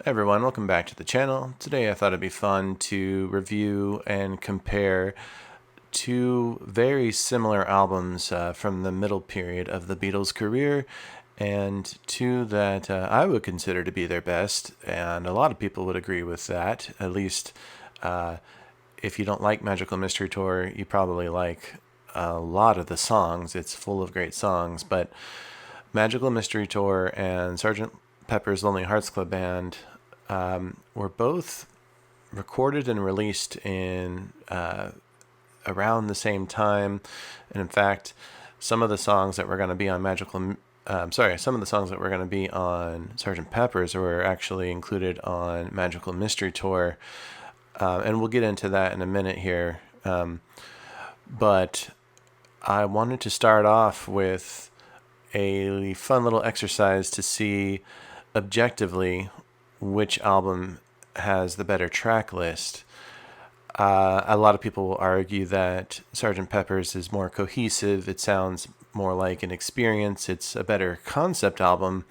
Hey everyone, welcome back to the channel. Today I thought it'd be fun to review and compare two very similar albums from the middle period of the Beatles' career, and two that I would consider to be their best, and a lot of people would agree with that. At least uh, if you don't like Magical Mystery Tour, you probably like a lot of the songs. It's full of great songs, but Magical Mystery Tour and Sgt. Pepper's Lonely Hearts Club Band were both recorded and released in around the same time. And in fact, some of the songs that were going to be on some of the songs that were going to be on Sgt. Pepper's were actually included on Magical Mystery Tour. And we'll get into that in a minute here. But I wanted to start off with a fun little exercise to see objectively which album has the better track list. A lot of people will argue that Sgt. Pepper's is more cohesive. It sounds more like an experience. It's a better concept album.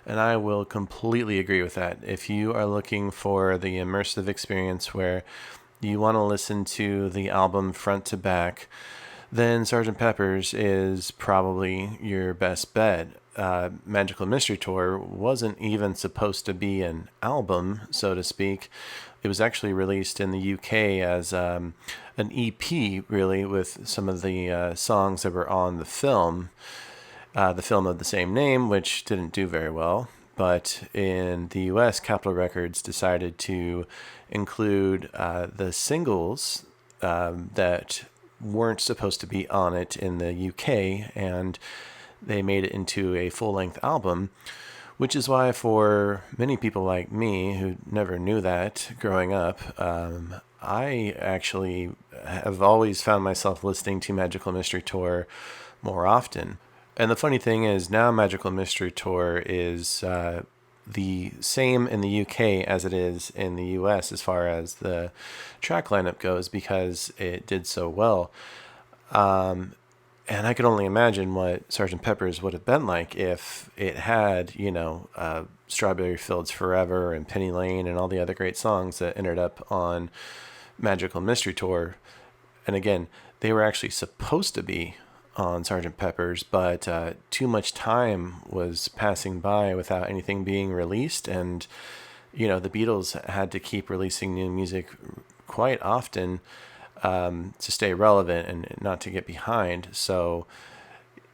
And I will completely agree with that. If you are looking for the immersive experience where you want to listen to the album front to back, then Sgt. Pepper's is probably your best bet. Magical Mystery Tour wasn't even supposed to be an album, so to speak. It was actually released in the UK as an EP, really, with some of the songs that were on the film of the same name, which didn't do very well. But in the US, Capitol Records decided to include the singles that weren't supposed to be on it in the UK, and they made it into a full-length album, which is why for many people like me who never knew that growing up, I actually have always found myself listening to Magical Mystery Tour more often. And the funny thing is, now Magical Mystery Tour is the same in the UK as it is in the US as far as the track lineup goes, because it did so well. And I could only imagine what Sgt. Pepper's would have been like if it had, Strawberry Fields Forever and Penny Lane and all the other great songs that ended up on Magical Mystery Tour. And again, they were actually supposed to be on Sgt. Pepper's, but too much time was passing by without anything being released. And, the Beatles had to keep releasing new music quite often to stay relevant and not to get behind. So,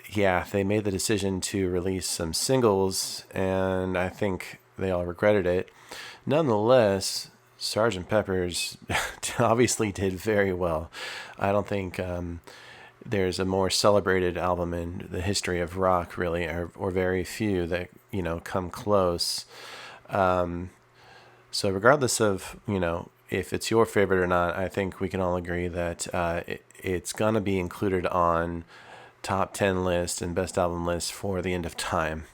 yeah, they made the decision to release some singles, and I think they all regretted it. Nonetheless, Sgt. Pepper's obviously did very well. I don't think there's a more celebrated album in the history of rock, really, or very few that, come close. So regardless of, if it's your favorite or not, I think we can all agree that it's going to be included on top 10 list and best album list for the end of time.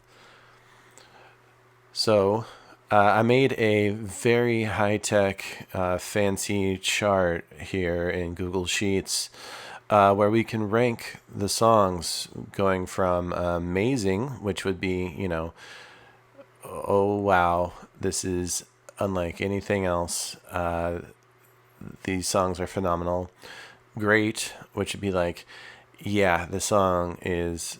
So I made a very high-tech, fancy chart here in Google Sheets where we can rank the songs going from amazing, which would be, oh wow, this is unlike anything else. These songs are phenomenal. Great, which would be like, yeah, the song is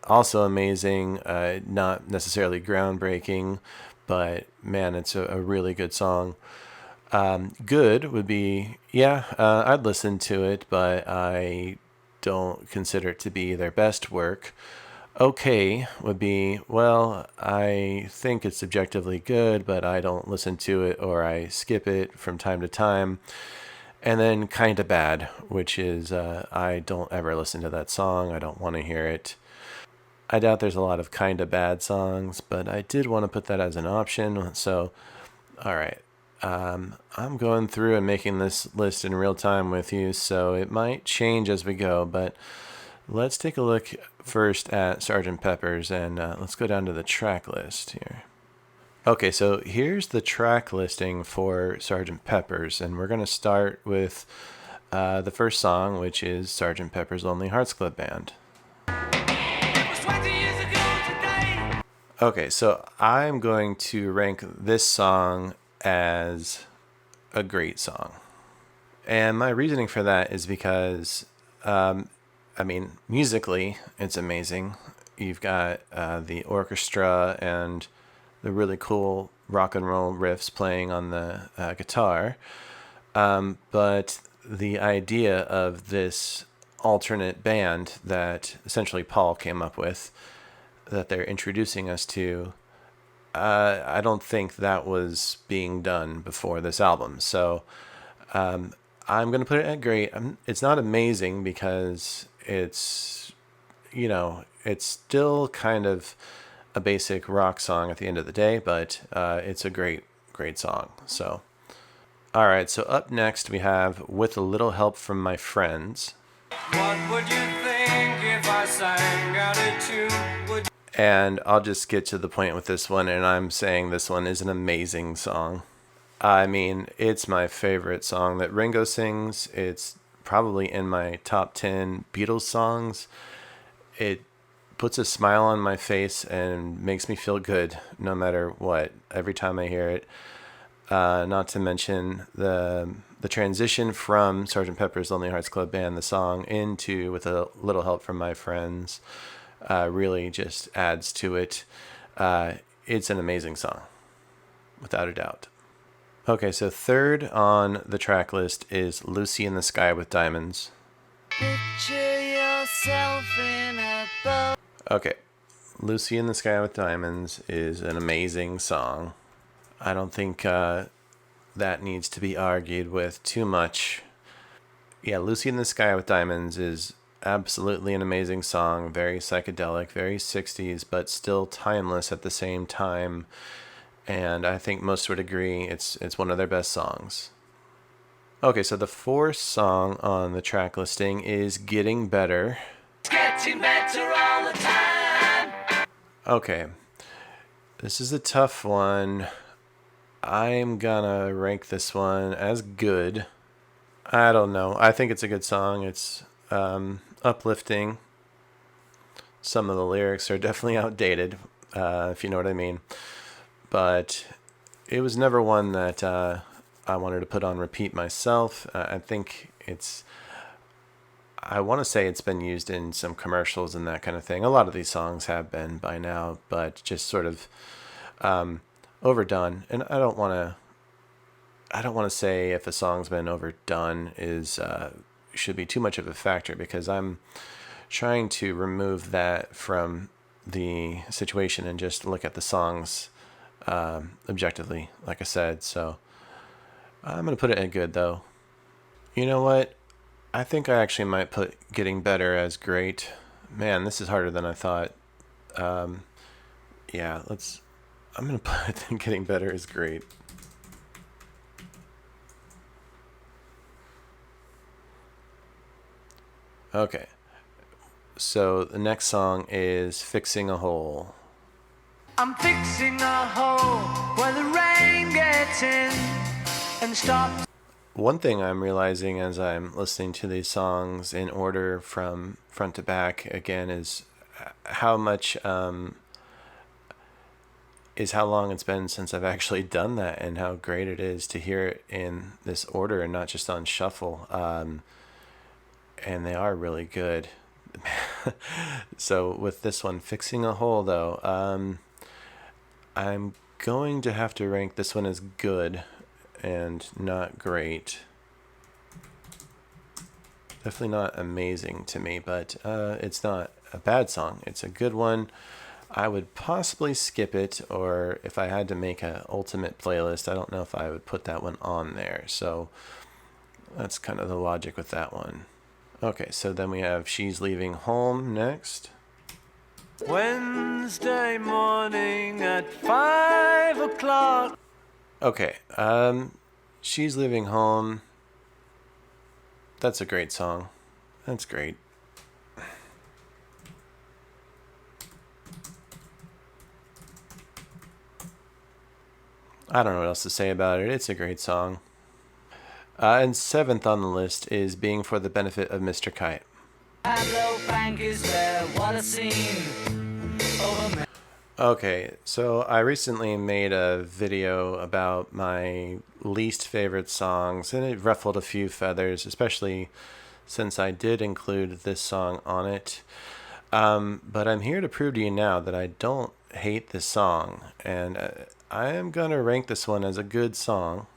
also amazing. Not necessarily groundbreaking, but man, it's a really good song. Good would be, yeah, I'd listen to it, but I don't consider it to be their best work. Okay would be, well, I think it's subjectively good, but I don't listen to it, or I skip it from time to time. And then kinda bad, which is I don't ever listen to that song. I don't want to hear it. I doubt there's a lot of kinda bad songs, but I did want to put that as an option. So, all right. I'm going through and making this list in real time with you, so it might change as we go, but let's take a look first at Sgt. Pepper's, and let's go down to the track list here. Okay, so here's the track listing for Sgt. Pepper's, and we're going to start with the first song, which is Sgt. Pepper's Lonely Hearts Club Band. Okay, so I'm going to rank this song as a great song. And my reasoning for that is because, I mean, musically, it's amazing. You've got the orchestra and the really cool rock and roll riffs playing on the guitar. But the idea of this alternate band that essentially Paul came up with, that they're introducing us to, I don't think that was being done before this album. So I'm going to put it at great. It's not amazing because it's, it's still kind of a basic rock song at the end of the day, but it's a great, great song. So, all right. So up next we have With a Little Help from My Friends. What would you think if I sang out it too? And I'll just get to the point with this one, and I'm saying this one is an amazing song. I mean, it's my favorite song that Ringo sings. It's probably in my top 10 Beatles songs. It puts a smile on my face and makes me feel good no matter what, every time I hear it. Not to mention the transition from Sgt. Pepper's Lonely Hearts Club Band, the song, into With a Little Help from My Friends, really just adds to it. It's an amazing song, without a doubt. Okay, so third on the track list is Lucy in the Sky with Diamonds. Picture yourself in a boat. Okay, Lucy in the Sky with Diamonds is an amazing song. I don't think that needs to be argued with too much. Yeah, Lucy in the Sky with Diamonds is absolutely an amazing song. Very psychedelic, very 60s, but still timeless at the same time. And I think most would agree it's one of their best songs. Okay, so the fourth song on the track listing is Getting Better. It's getting better all the time. Okay, this is a tough one. I'm gonna rank this one as good. I don't know. I think it's a good song. It's uplifting. Some of the lyrics are definitely outdated, if you know what I mean. But it was never one that I wanted to put on repeat myself. I think I want to say it's been used in some commercials and that kind of thing. A lot of these songs have been by now, but just sort of overdone. And I don't want to say if a song's been overdone should be too much of a factor, because I'm trying to remove that from the situation and just look at the songs objectively, like I said. So I'm going to put it at good, though. You know what? I think I actually might put Getting Better as great. Man, this is harder than I thought. Yeah, I'm going to put Getting Better as great. Okay. So the next song is Fixing a Hole. I'm fixing a hole where the rain gets in and stops. One thing I'm realizing as I'm listening to these songs in order from front to back again is how much is how long it's been since I've actually done that, and how great it is to hear it in this order and not just on shuffle. And they are really good. So with this one, Fixing a Hole, though, I'm going to have to rank this one as good and not great. Definitely not amazing to me, but it's not a bad song. It's a good one. I would possibly skip it, or if I had to make an ultimate playlist, I don't know if I would put that one on there. So that's kind of the logic with that one. Okay, so then we have She's Leaving Home next. Wednesday morning at 5 o'clock. Okay, She's Leaving Home. That's a great song. That's great. I don't know what else to say about it. It's a great song. And seventh on the list is Being for the Benefit of Mr. Kite. Hello, Frank is there. What a scene. Okay, so I recently made a video about my least favorite songs, and it ruffled a few feathers, especially since I did include this song on it. But I'm here to prove to you now that I don't hate this song, and I am going to rank this one as a good song.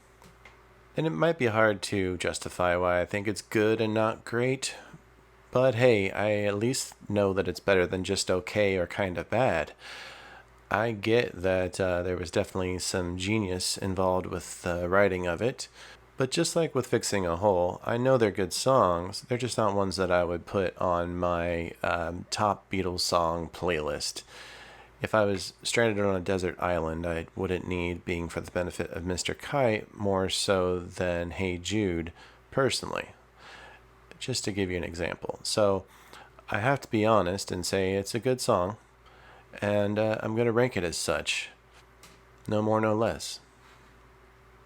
And it might be hard to justify why I think it's good and not great, but hey, I at least know that it's better than just okay or kind of bad. I get that there was definitely some genius involved with the writing of it, but just like with Fixing a Hole, I know they're good songs. They're just not ones that I would put on my top Beatles song playlist. If I was stranded on a desert island, I wouldn't need Being for the Benefit of Mr. Kite more so than Hey Jude, personally, just to give you an example. So I have to be honest and say it's a good song, and I'm going to rank it as such. No more, no less.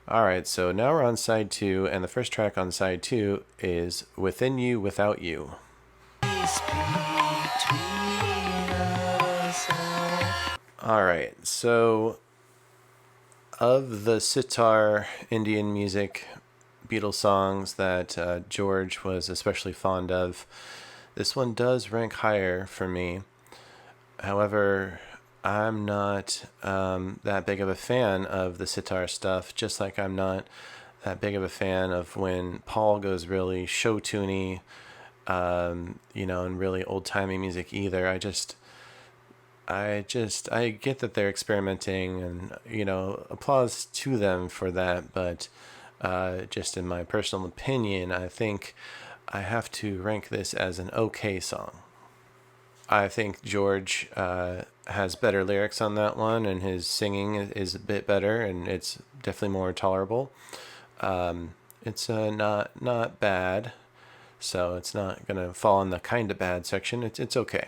Alright, so now we're on side 2, and the first track on side 2 is Within You, Without You. Alright, so of the sitar Indian music Beatles songs that George was especially fond of, this one does rank higher for me. However, I'm not that big of a fan of the sitar stuff, just like I'm not that big of a fan of when Paul goes really show tuney, and really old timey music either. I get that they're experimenting, and applause to them for that. But just in my personal opinion, I think I have to rank this as an okay song. I think George has better lyrics on that one, and his singing is a bit better, and it's definitely more tolerable. It's not bad, so it's not gonna fall in the kind of bad section. It's okay.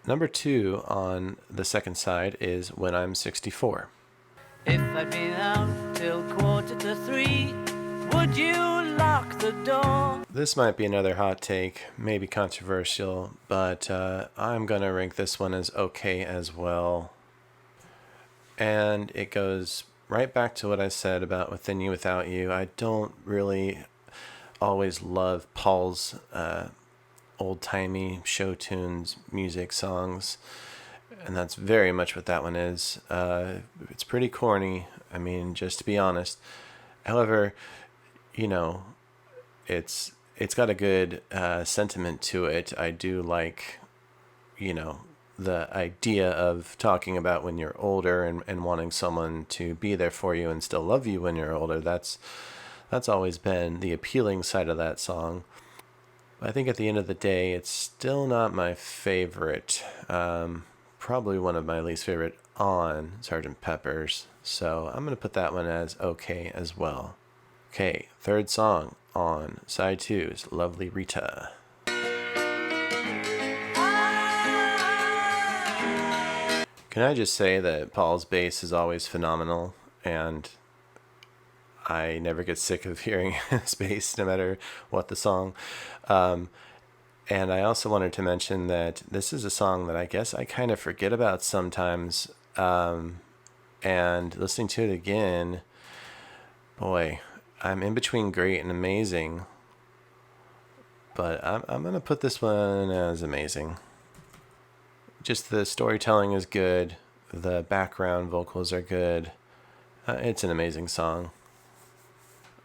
Number 2 on the second side is When I'm 64. If I'd been out till 2:45, would you lock the door? This might be another hot take, maybe controversial, but I'm gonna rank this one as okay as well. And it goes right back to what I said about Within You, Without You. I don't really always love Paul's old timey show tunes, music songs, and that's very much what that one is. It's pretty corny. I mean, just to be honest. However, you know, it's got a good sentiment to it. I do like, the idea of talking about when you're older and wanting someone to be there for you and still love you when you're older. That's always been the appealing side of that song. I think at the end of the day, it's still not my favorite. Probably one of my least favorite on Sgt. Pepper's. So I'm going to put that one as okay as well. Okay, third song on side 2 is Lovely Rita. Can I just say that Paul's bass is always phenomenal, and I never get sick of hearing his bass, no matter what the song. And I also wanted to mention that this is a song that I guess I kind of forget about sometimes. And listening to it again, boy, I'm in between great and amazing. But I'm going to put this one as amazing. Just the storytelling is good. The background vocals are good. It's an amazing song.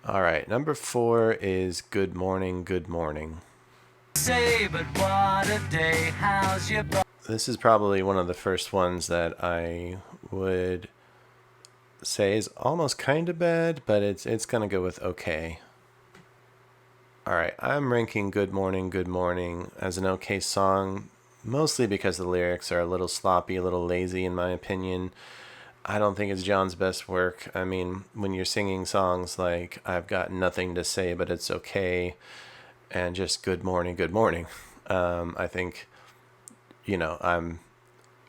All right, number 4 is Good Morning, Good Morning. Say, but what a day, how's your This is probably one of the first ones that I would say is almost kind of bad, but it's going to go with okay. All right, I'm ranking Good Morning, Good Morning as an okay song, mostly because the lyrics are a little sloppy, a little lazy in my opinion. I don't think it's John's best work. I mean, when you're singing songs like I've got nothing to say but it's okay and just good morning, I think, I'm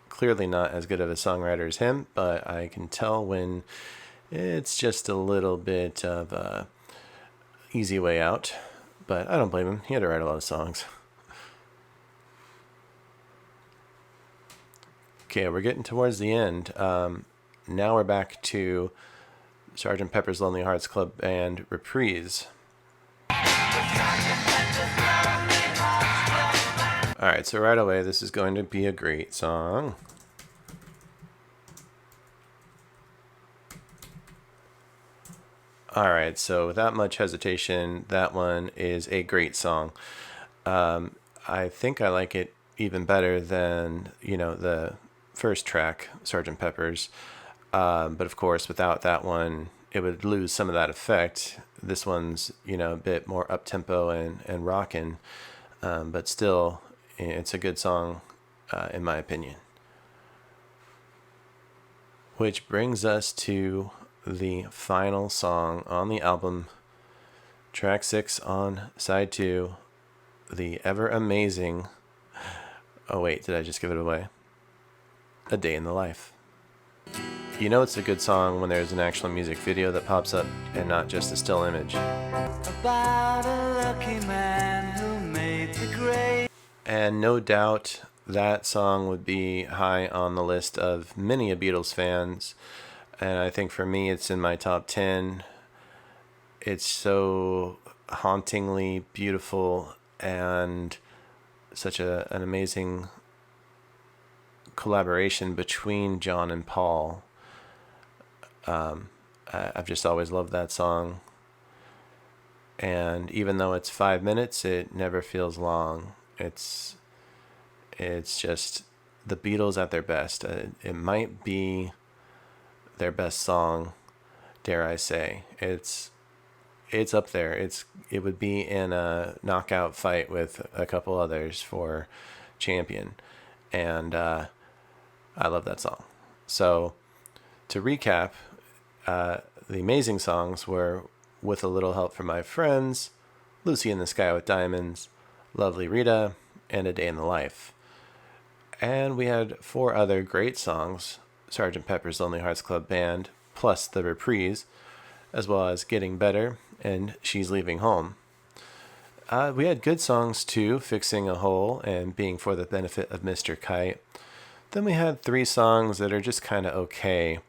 clearly not as good of a songwriter as him, but I can tell when it's just a little bit of a easy way out. But I don't blame him. He had to write a lot of songs. Okay, we're getting towards the end. Now we're back to Sgt. Pepper's Lonely Hearts Club Band Reprise. Alright, so right away, this is going to be a great song. Alright, so without much hesitation, that one is a great song. I think I like it even better than, the first track, Sgt. Pepper's. But of course, without that one, it would lose some of that effect. This one's, a bit more up-tempo and rockin', but still, it's a good song, in my opinion. Which brings us to the final song on the album, track 6 on side 2, the ever amazing... Oh wait, did I just give it away? A Day in the Life. You know it's a good song when there's an actual music video that pops up and not just a still image. About a lucky man who made the grade. And no doubt that song would be high on the list of many a Beatles fans. And I think for me, it's in my top 10. It's so hauntingly beautiful and such an amazing collaboration between John and Paul. I've just always loved that song. And even though it's 5 minutes, it never feels long. It's just the Beatles at their best. It might be their best song, dare I say. It's up there. It would be in a knockout fight with a couple others for champion. And I love that song. So to recap, the amazing songs were With a Little Help from My Friends, Lucy in the Sky with Diamonds, Lovely Rita, and A Day in the Life. And we had 4 other great songs, Sgt. Pepper's Lonely Hearts Club Band, plus the reprise, as well as Getting Better and She's Leaving Home. We had good songs too, Fixing a Hole and Being for the Benefit of Mr. Kite. Then we had 3 songs that are just kind of okay,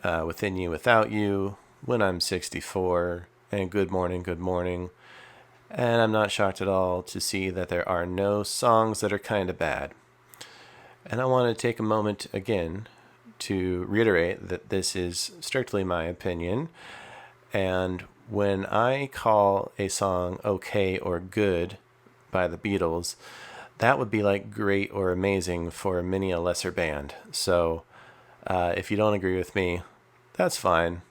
Within You, Without You, When I'm 64, and Good Morning, Good Morning. And I'm not shocked at all to see that there are no songs that are kind of bad. And I want to take a moment again to reiterate that this is strictly my opinion. And when I call a song okay or good by the Beatles, that would be like great or amazing for many a lesser band. So if you don't agree with me, that's fine.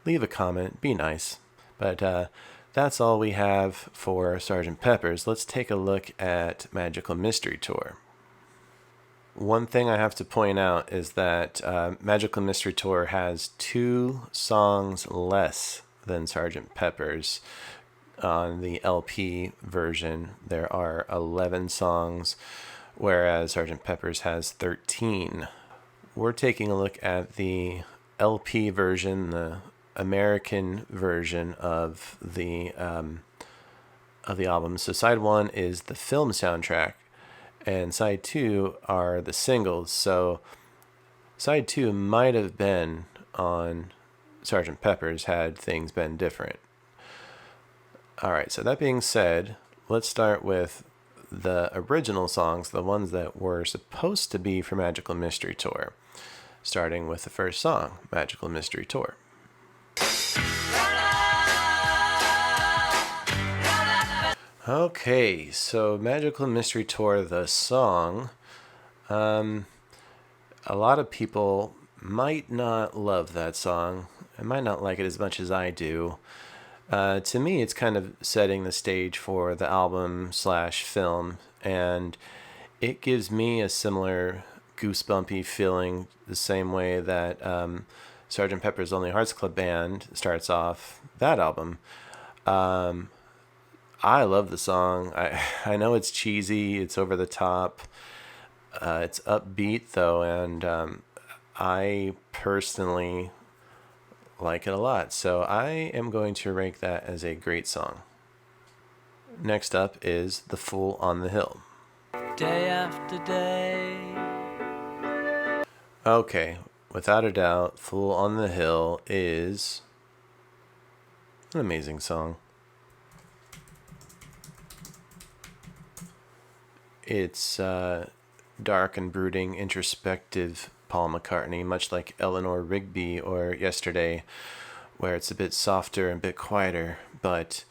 Leave a comment, be nice. But that's all we have for Sgt. Pepper's. Let's take a look at Magical Mystery Tour. One thing I have to point out is that Magical Mystery Tour has 2 songs less than Sgt. Pepper's. On the LP version, there are 11 songs, whereas Sgt. Pepper's has 13. We're taking a look at the LP version, the American version of the album. So side 1 is the film soundtrack, and side 2 are the singles. So side 2 might have been on Sgt. Pepper's had things been different. Alright, so that being said, let's start with the original songs, the ones that were supposed to be for Magical Mystery Tour. Starting with the first song, Magical Mystery Tour. Okay, so Magical Mystery Tour, the song. A lot of people might not love that song. I might not like it as much as I do. To me, it's kind of setting the stage for the album/film, and it gives me a similar goosebumpy feeling, the same way that Sgt. Pepper's Lonely Hearts Club Band starts off that album. I love the song. I know it's cheesy, it's over the top, it's upbeat though, and I personally like it a lot, so I am going to rank that as a great song. Next up is The Fool on the Hill. Day after day, Okay, without a doubt, Fool on the Hill is an amazing song. It's dark and brooding, introspective Paul McCartney, much like Eleanor Rigby or Yesterday, where it's a bit softer and a bit quieter. But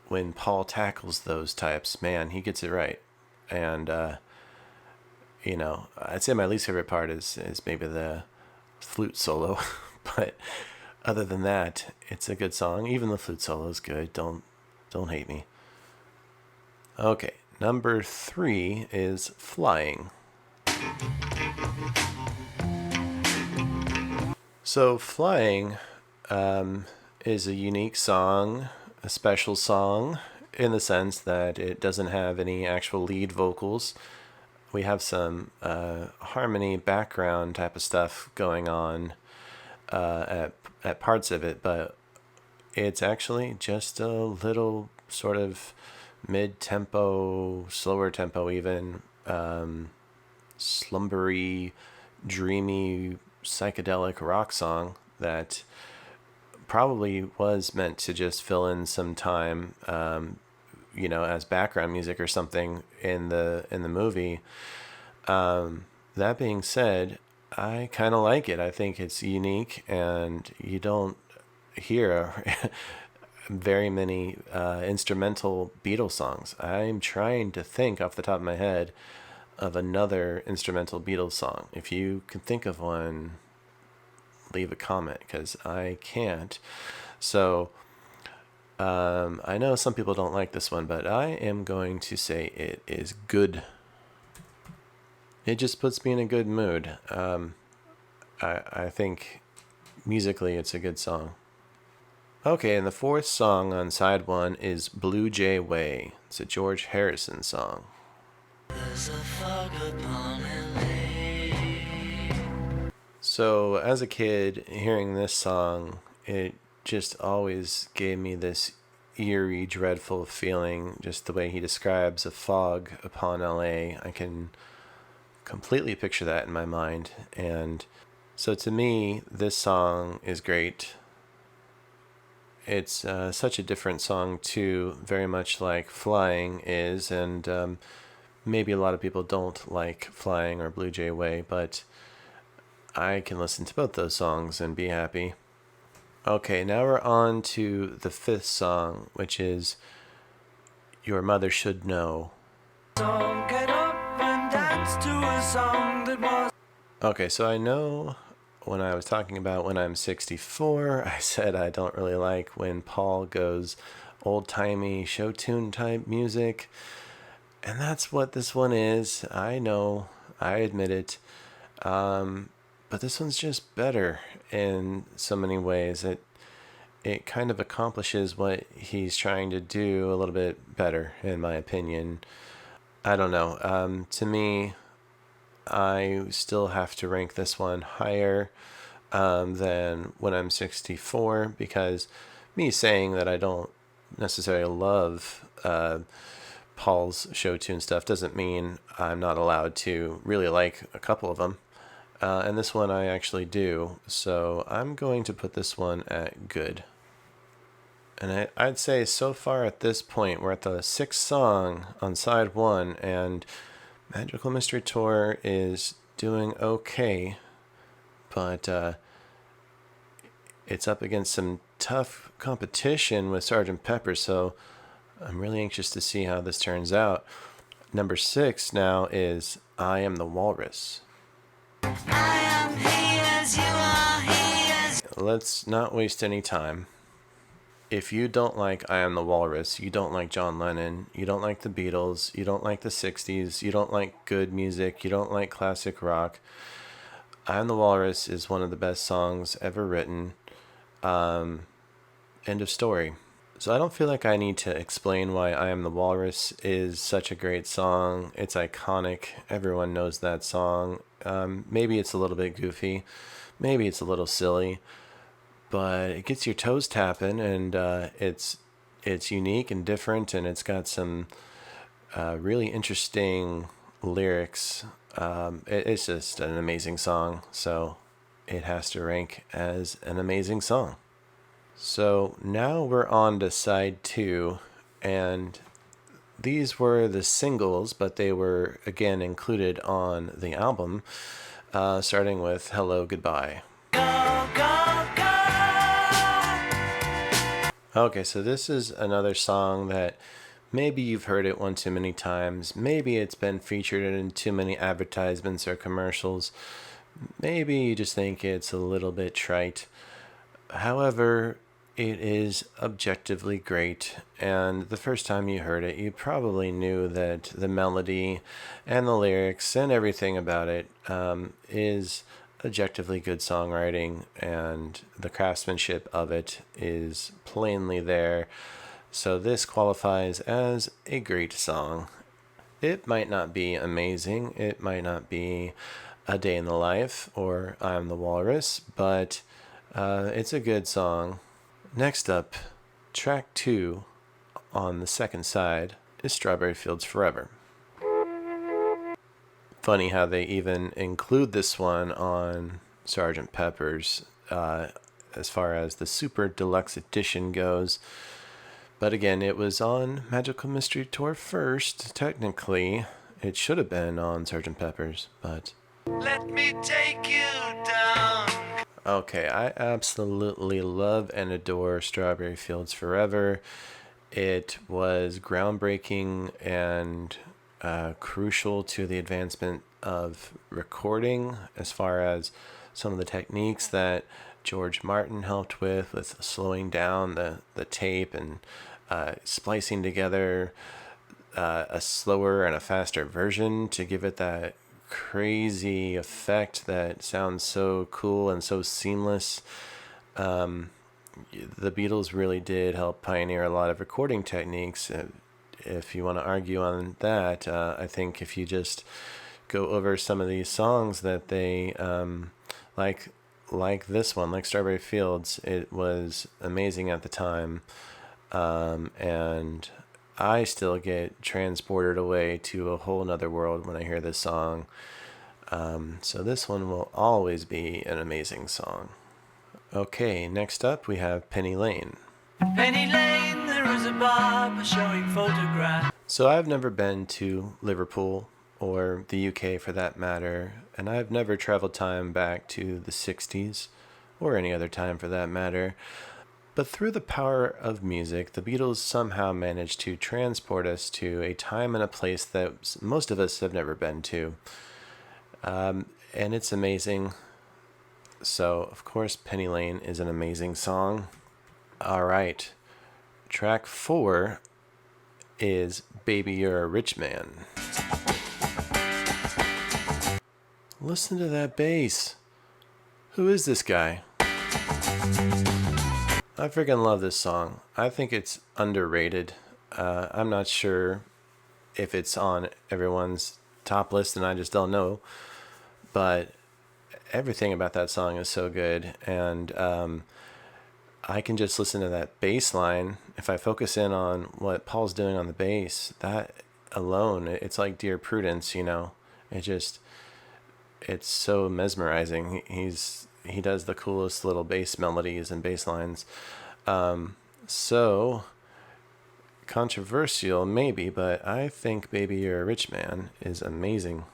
when Paul tackles those types, man, he gets it right. And, I'd say my least favorite part is maybe the flute solo. But other than that, it's a good song. Even the flute solo is good. Don't hate me. Okay, number 3 is Flying. So, Flying is a unique song, a special song, in the sense that it doesn't have any actual lead vocals. We have some harmony background type of stuff going on at parts of it, but it's actually just a little sort of mid-tempo, slower tempo even, slumbery, dreamy, psychedelic rock song that probably was meant to just fill in some time, as background music or something in the movie. That being said, I kind of like it. I think it's unique, and you don't hear very many instrumental Beatles songs. I'm trying to think off the top of my head of another instrumental Beatles song. If you can think of one, leave a comment because I can't. So I know some people don't like this one, but I am going to say it is good. It just puts me in a good mood. I think musically it's a good song. Okay, and the fourth song on side 1 is Blue Jay Way. It's a George Harrison song. There's a fog upon LA. So, as a kid, hearing this song, it just always gave me this eerie, dreadful feeling. Just the way he describes a fog upon LA. I can completely picture that in my mind. And so, to me, this song is great. It's such a different song, too, very much like Flying is. And maybe a lot of people don't like Flying or Blue Jay Way, but I can listen to both those songs and be happy. Okay, now we're on to the 5th song, which is Your Mother Should Know. So get up and dance to a song that was... Okay, so I know when I was talking about When I'm 64, I said I don't really like when Paul goes old-timey show tune type music. And that's what this one is. I know. I admit it. But this one's just better in so many ways. It kind of accomplishes what he's trying to do a little bit better, in my opinion. I don't know. To me, I still have to rank this one higher than When I'm 64, because me saying that I don't necessarily love Paul's show tune stuff doesn't mean I'm not allowed to really like a couple of them. And this one I actually do. So I'm going to put this one at good. And I'd say so far at this point, we're at the 6th song on side 1, and Magical Mystery Tour is doing okay, but it's up against some tough competition with Sgt. Pepper, so I'm really anxious to see how this turns out. Number 6 now is I Am the Walrus. I am he as you are, he as... Let's not waste any time. If you don't like I Am the Walrus, you don't like John Lennon, you don't like the Beatles, you don't like the 60s, you don't like good music, you don't like classic rock, I Am the Walrus is one of the best songs ever written. End of story. So I don't feel like I need to explain why I Am the Walrus is such a great song. It's iconic. Everyone knows that song. Maybe it's a little bit goofy. Maybe it's a little silly. But it gets your toes tapping, and it's unique and different, and it's got some really interesting lyrics It's just an amazing song, so it has to rank as an amazing song. So now we're on to side two, and these were the singles, but they were again included on the album, starting with Hello Goodbye. Go, go, go! Okay, so this is another song that maybe you've heard it one too many times. Maybe it's been featured in too many advertisements or commercials. Maybe you just think it's a little bit trite. However, it is objectively great, and the first time you heard it, you probably knew that the melody and the lyrics and everything about it is objectively good songwriting, and the craftsmanship of it is plainly there. So this qualifies as a great song. It might not be amazing, it might not be A Day in the Life or I'm the Walrus, but it's a good song. Next up, track 2 on the second side is Strawberry Fields Forever. Funny how they even include this one on Sgt. Pepper's as far as the Super Deluxe Edition goes. But again, it was on Magical Mystery Tour first. Technically, it should have been on Sgt. Pepper's, but... Let me take you down. Okay, I absolutely love and adore Strawberry Fields Forever. It was groundbreaking and crucial to the advancement of recording as far as some of the techniques that George Martin helped with slowing down the tape and splicing together a slower and a faster version to give it that crazy effect that sounds so cool and so seamless. The Beatles really did help pioneer a lot of recording techniques. If you want to argue on that, I think if you just go over some of these songs that they like this one, like Strawberry Fields, it was amazing at the time, and I still get transported away to a whole nother world when I hear this song. So this one will always be an amazing song. Okay, next up we have Penny Lane. Penny Lane, there is a barber showing photographs. So I've never been to Liverpool or the UK for that matter, and I've never traveled time back to the 60s or any other time for that matter. But through the power of music, the Beatles somehow managed to transport us to a time and a place that most of us have never been to. And it's amazing. So, of course, Penny Lane is an amazing song. All right. Track 4 is Baby You're a Rich Man. Listen to that bass. Who is this guy? I freaking love this song. I think it's underrated. I'm not sure if it's on everyone's top list and I just don't know. But everything about that song is so good. And I can just listen to that bass line. If I focus in on what Paul's doing on the bass, that alone, it's like Dear Prudence, you know. It's so mesmerizing. He does the coolest little bass melodies and bass lines. So controversial maybe, but I think Baby You're a Rich Man is amazing.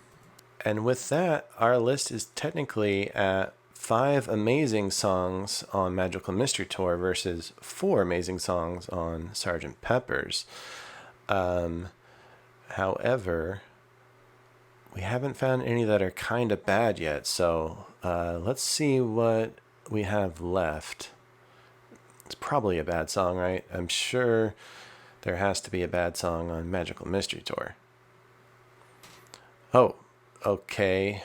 And with that, our list is technically at 5 amazing songs on Magical Mystery Tour versus 4 amazing songs on Sgt. Pepper's. However, we haven't found any that are kind of bad yet, so let's see what we have left. It's probably a bad song, right? I'm sure there has to be a bad song on Magical Mystery Tour. Oh, okay.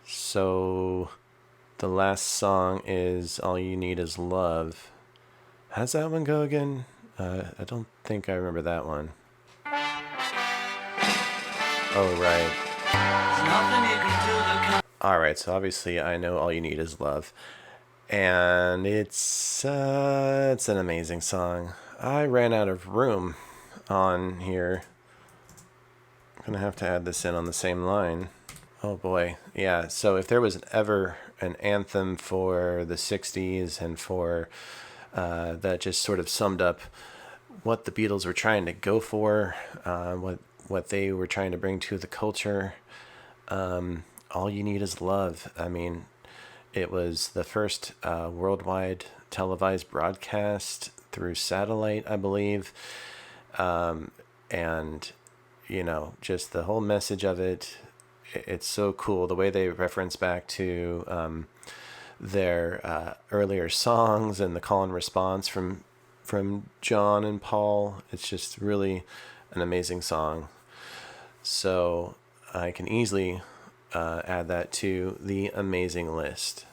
So the last song is All You Need Is Love. How's that one go again? I don't think I remember that one. Oh, right. Alright, so obviously I know All You Need Is Love. And it's an amazing song. I ran out of room on here. Gonna have to add this in on the same line. Oh boy, yeah. So if there was ever an anthem for the '60s and for that just sort of summed up what the Beatles were trying to go for, what they were trying to bring to the culture. All You Need Is Love. I mean, it was the first worldwide televised broadcast through satellite, I believe. And, just the whole message of it, it's so cool. The way they reference back to their earlier songs and the call and response from John and Paul. It's just really an amazing song. So I can easily add that to the amazing list.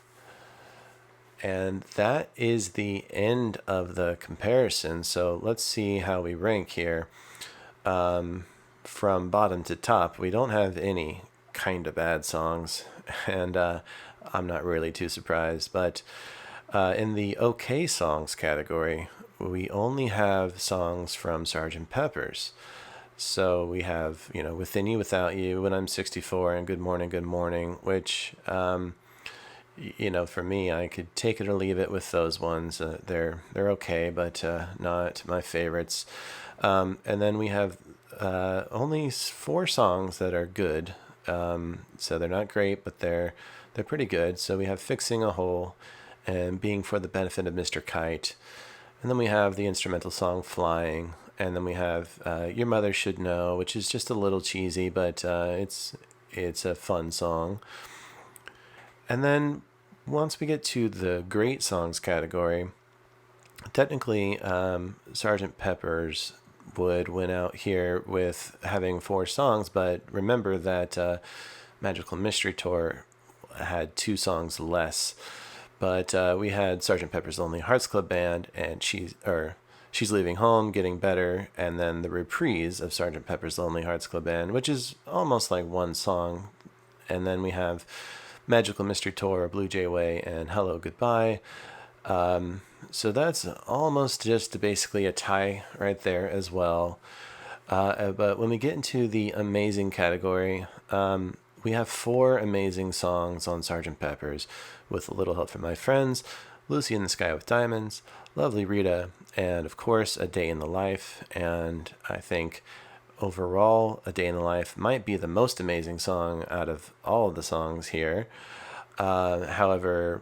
And that is the end of the comparison. So let's see how we rank here. From bottom to top, we don't have any kind of bad songs, and I'm not really too surprised. But in the okay songs category, we only have songs from Sgt. Pepper's. So we have, Within You, Without You, When I'm 64, and Good Morning, which, for me, I could take it or leave it with those ones. They're okay, but not my favorites. And then we have only 4 songs that are good. So they're not great, but they're pretty good. So we have Fixing a Hole and Being for the Benefit of Mr. Kite. And then we have the instrumental song Flying. And then we have Your Mother Should Know, which is just a little cheesy, but it's a fun song. And then once we get to the great songs category, technically Sgt. Pepper's would win out here with having 4 songs, but remember that Magical Mystery Tour had 2 songs less. But we had Sgt. Pepper's Lonely Hearts Club Band and She's Leaving Home, Getting Better, and then the reprise of Sgt. Pepper's Lonely Hearts Club Band, which is almost like one song. And then we have Magical Mystery Tour, Blue Jay Way, and Hello Goodbye. So that's almost just basically a tie right there as well. But when we get into the amazing category, we have 4 amazing songs on Sgt. Pepper's, With a Little Help from My Friends, Lucy in the Sky with Diamonds, Lovely Rita, and of course, A Day in the Life. And I think overall, A Day in the Life might be the most amazing song out of all of the songs here. However,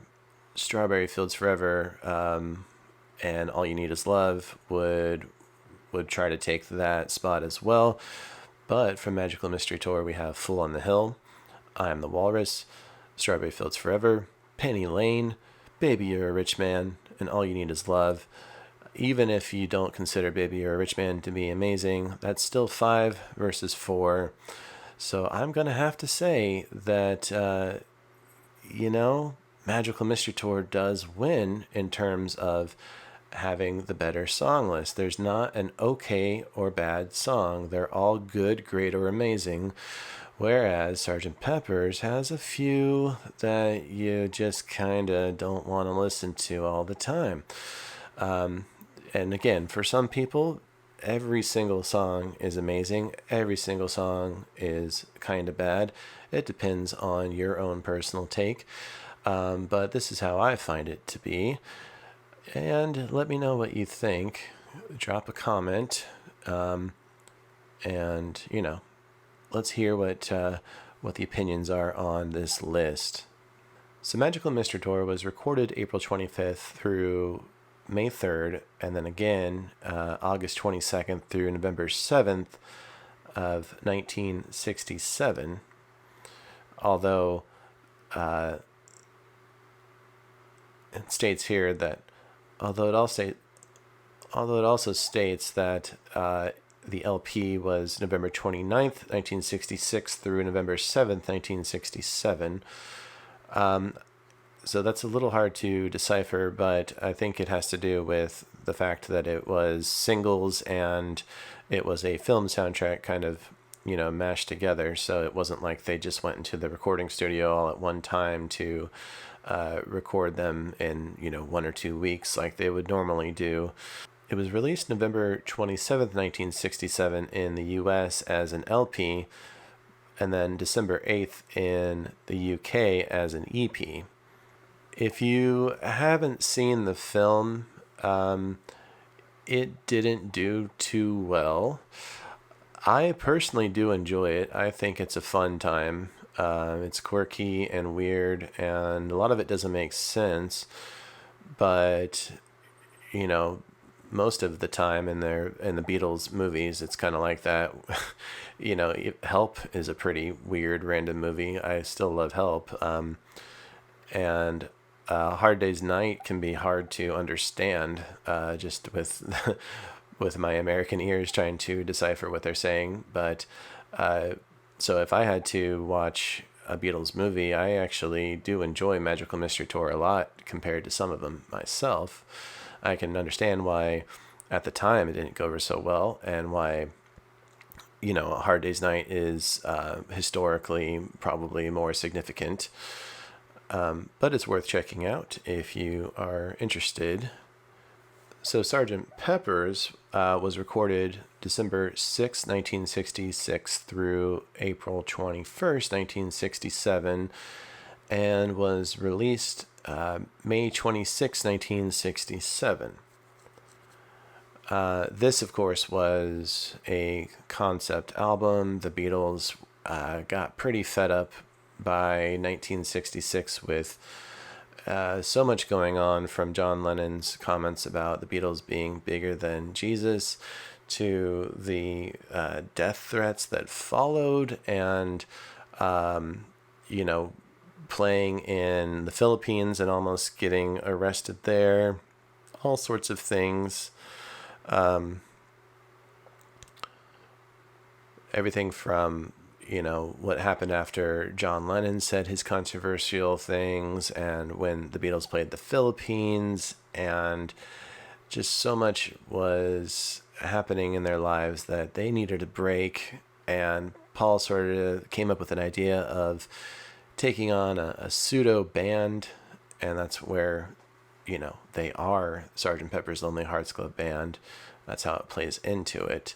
Strawberry Fields Forever and All You Need Is Love would try to take that spot as well. But from Magical Mystery Tour, we have Fool on the Hill, I Am the Walrus, Strawberry Fields Forever, Penny Lane, Baby You're a Rich Man, and All You Need Is Love. Even if you don't consider Baby You're a Rich Man to be amazing, that's still 5 versus 4. So I'm going to have to say that, Magical Mystery Tour does win in terms of having the better song list. There's not an okay or bad song. They're all good, great, or amazing. Whereas Sgt. Pepper's has a few that you just kind of don't want to listen to all the time. And again, for some people, every single song is amazing. Every single song is kind of bad. It depends on your own personal take. But this is how I find it to be. And let me know what you think. Drop a comment. And, let's hear what the opinions are on this list. So Magical Mystery Tour was recorded April 25th through May 3rd, and then again August 22nd through November 7th of 1967. Although it states here that although it also states that the LP was November 29th, 1966 through November 7th, 1967. So that's a little hard to decipher, but I think it has to do with the fact that it was singles and it was a film soundtrack kind of, mashed together. So it wasn't like they just went into the recording studio all at one time to record them in, 1 or 2 weeks like they would normally do. It was released November 27th, 1967 in the US as an LP, and then December 8th in the UK as an EP. If you haven't seen the film, it didn't do too well. I personally do enjoy it. I think it's a fun time. It's quirky and weird, and a lot of it doesn't make sense. But you know, most of the time in the Beatles movies, it's kind of like that. Help is a pretty weird, random movie. I still love Help, and Hard Day's Night can be hard to understand, just with with my American ears trying to decipher what they're saying. But so if I had to watch a Beatles movie, I actually do enjoy Magical Mystery Tour a lot compared to some of them myself. I can understand why at the time it didn't go over so well, and why A Hard Day's Night is historically probably more significant. But it's worth checking out if you are interested. So Sgt. Pepper's was recorded December 6, 1966 through April 21st, 1967, and was released May 26, 1967. This, of course, was a concept album. The Beatles got pretty fed up by 1966 with so much going on, from John Lennon's comments about the Beatles being bigger than Jesus to the death threats that followed, and, playing in the Philippines and almost getting arrested there, all sorts of things. Everything from what happened after John Lennon said his controversial things, and when the Beatles played the Philippines, and just so much was happening in their lives that they needed a break. And Paul sort of came up with an idea of taking on a pseudo band, and that's where they are Sgt. Pepper's Lonely Hearts Club Band. That's how it plays into it.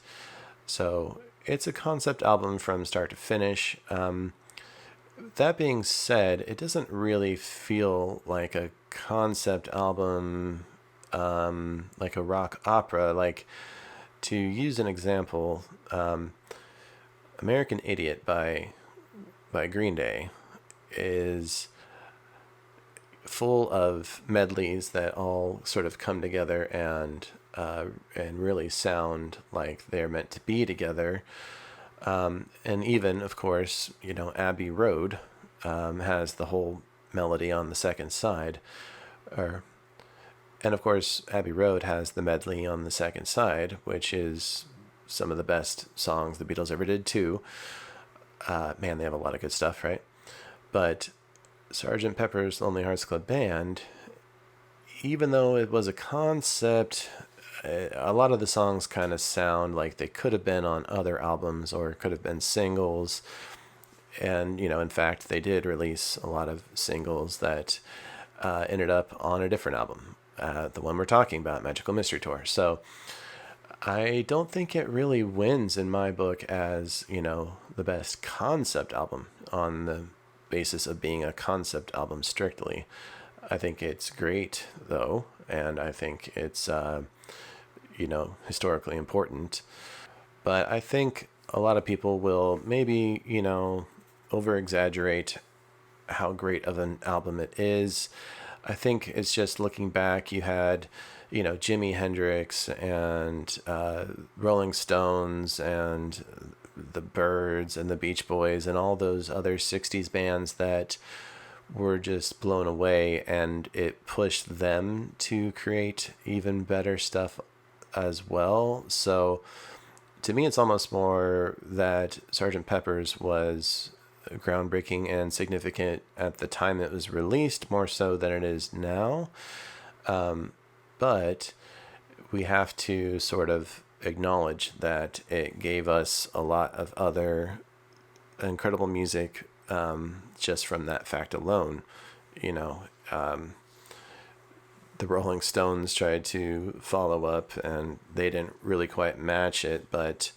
So it's a concept album from start to finish. That being said, it doesn't really feel like a concept album, like a rock opera. Like, to use an example, American Idiot by Green Day is full of medleys that all sort of come together and really sound like they're meant to be together. And even, of course, Abbey Road has the whole melody on the second side. And of course, Abbey Road has the medley on the second side, which is some of the best songs the Beatles ever did too. Man, they have a lot of good stuff, right? But Sgt. Pepper's Lonely Hearts Club Band, even though it was a concept, a lot of the songs kind of sound like they could have been on other albums or could have been singles. And, in fact, they did release a lot of singles that ended up on a different album, the one we're talking about, Magical Mystery Tour. So I don't think it really wins in my book as, the best concept album on the basis of being a concept album strictly. I think it's great, though, and I think it's, historically important. But I think a lot of people will maybe, over exaggerate how great of an album it is. I think it's just looking back, you had, Jimi Hendrix and Rolling Stones and the Byrds and the Beach Boys and all those other 60s bands that were just blown away, and it pushed them to create even better stuff as well. So to me, it's almost more that Sgt. Pepper's was groundbreaking and significant at the time it was released, more so than it is now. But we have to sort of acknowledge that it gave us a lot of other incredible music, just from that fact alone. the Rolling Stones tried to follow up, and they didn't really quite match it, but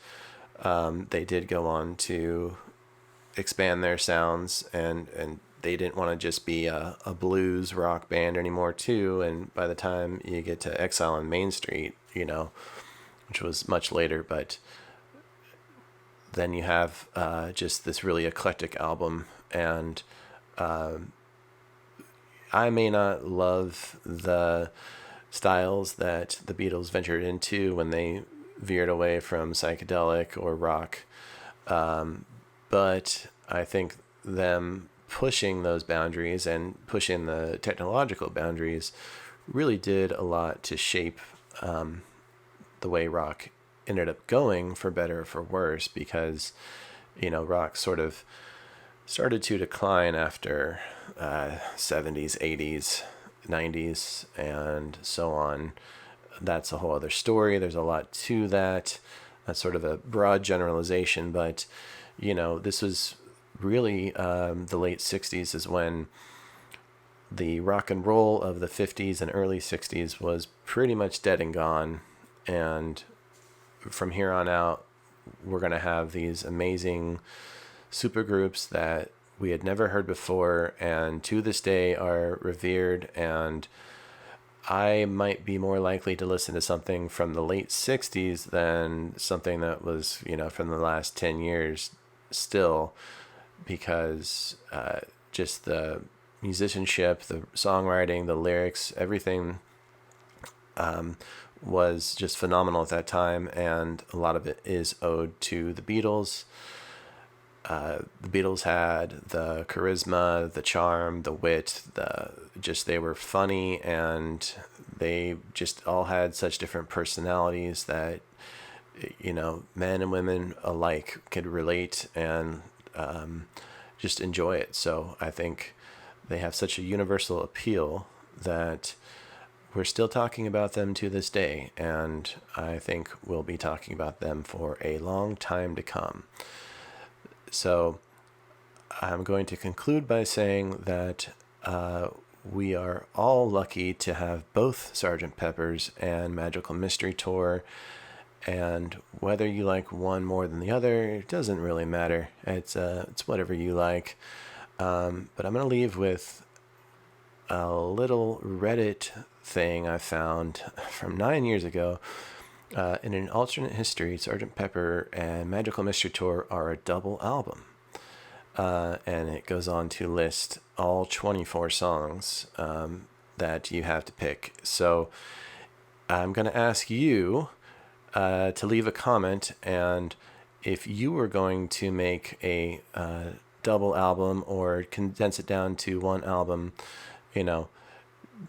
they did go on to expand their sounds, and they didn't want to just be a blues rock band anymore too. And by the time you get to Exile on Main Street, which was much later, but then you have just this really eclectic album. And I may not love the styles that the Beatles ventured into when they veered away from psychedelic or rock, but I think them pushing those boundaries and pushing the technological boundaries really did a lot to shape the way rock ended up going, for better or for worse, because rock sort of started to decline after 70s, 80s, 90s, and so on. That's a whole other story. There's a lot to that. That's sort of a broad generalization, but this was really the late 60s is when the rock and roll of the 50s and early 60s was pretty much dead and gone. And from here on out, we're going to have these amazing supergroups that we had never heard before, and to this day are revered. And I might be more likely to listen to something from the late 60s than something that was, from the last 10 years still, because just the musicianship, the songwriting, the lyrics, everything was just phenomenal at that time. And a lot of it is owed to the Beatles. The Beatles had the charisma, the charm, the wit, they were funny, and they just all had such different personalities that, men and women alike could relate and just enjoy it. So I think they have such a universal appeal that we're still talking about them to this day, and I think we'll be talking about them for a long time to come. So I'm going to conclude by saying that we are all lucky to have both Sgt. Pepper's and Magical Mystery Tour, and whether you like one more than the other, it doesn't really matter. It's whatever you like. But I'm going to leave with a little Reddit thing I found from 9 years ago. In an alternate history, Sgt. Pepper and Magical Mystery Tour are a double album. And it goes on to list all 24 songs that you have to pick. So I'm going to ask you to leave a comment, and if you were going to make a double album or condense it down to one album,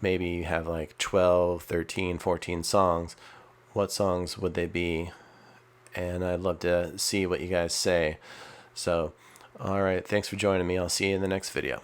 maybe you have like 12, 13, 14 songs, what songs would they be? And I'd love to see what you guys say. So, all right, thanks for joining me. I'll see you in the next video.